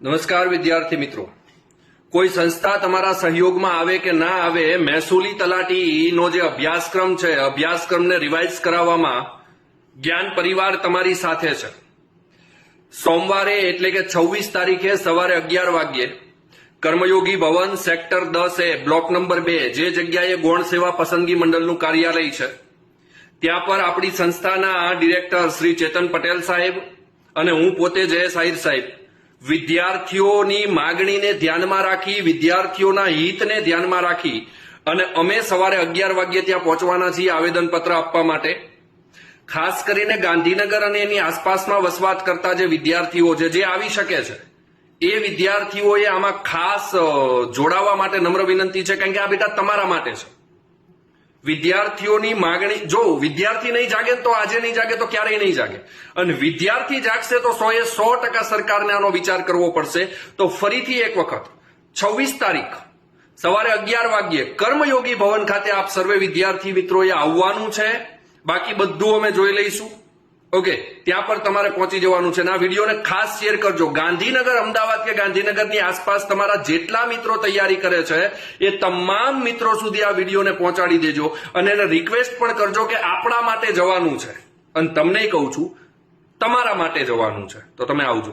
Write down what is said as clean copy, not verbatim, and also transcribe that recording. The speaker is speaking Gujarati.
નમસ્કાર વિદ્યાર્થી મિત્રો, કોઈ સંસ્થા તમારા સહયોગમાં આવે કે ના આવે, મહેસૂલી તલાટીનો જે અભ્યાસક્રમ છે, અભ્યાસક્રમને રિવાઇઝ કરાવવામાં જ્ઞાન પરિવાર તમારી સાથે છે. સોમવારે એટલે કે 26 તારીખે સવારે 11 વાગ્યે કર્મયોગી ભવન સેક્ટર 10A બ્લોક નંબર 2 જે જગ્યાએ ગૌણ સેવા પસંદગી મંડળનું કાર્યાલય છે ત્યાં પર આપણી સંસ્થાના ડિરેક્ટર શ્રી ચેતન પટેલ સાહેબ અને હું પોતે જયેશ આહિર સાહેબ વિદ્યાર્થીઓની માગણીને ધ્યાનમાં રાખી, વિદ્યાર્થીઓના હિતને ધ્યાનમાં રાખી અને અમે સવારે 11 વાગ્યે ત્યાં પહોંચવાના છીએ આવેદનપત્ર આપવા માટે. ખાસ કરીને ગાંધીનગર અને એની આસપાસમાં વસવાટ કરતા જે વિદ્યાર્થીઓ છે જે આવી શકે છે એ વિદ્યાર્થીઓએ આમાં ખાસ જોડાવા માટે નમ્ર વિનંતી છે, કારણ કે આ બેટા તમારા માટે છે. વિદ્યાર્થીઓની માગણી, જો વિદ્યાર્થી નહીં જાગે તો આજે નહીં જાગે તો ક્યારેય નહીં જાગે, અને વિદ્યાર્થી જાગશે તો 100% સરકારને આનો વિચાર કરવો પડશે. તો ફરીથી એક વખત 26 તારીખ સવારે 11 વાગ્યે કર્મયોગી ભવન ખાતે આપ સર્વે વિદ્યાર્થી મિત્રોએ આવવાનું છે. બાકી બધું અમે જોઈ લઈશું. ઓકે, ત્યાં પર તમારે પહોંચી જવાનું છે. આ વિડીયોને ખાસ શેર કરજો. ગાંધીનગર, અમદાવાદ કે ગાંધીનગરની આસપાસ તમારા જેટલા મિત્રો તૈયારી કરે છે એ તમામ મિત્રો સુધી આ વિડીયોને પહોંચાડી દેજો અને એને રિક્વેસ્ટ પણ કરજો કે આપણા માટે જવાનું છે, અને તમને કહું છું તમારા માટે જવાનું છે, તો તમે આવજો.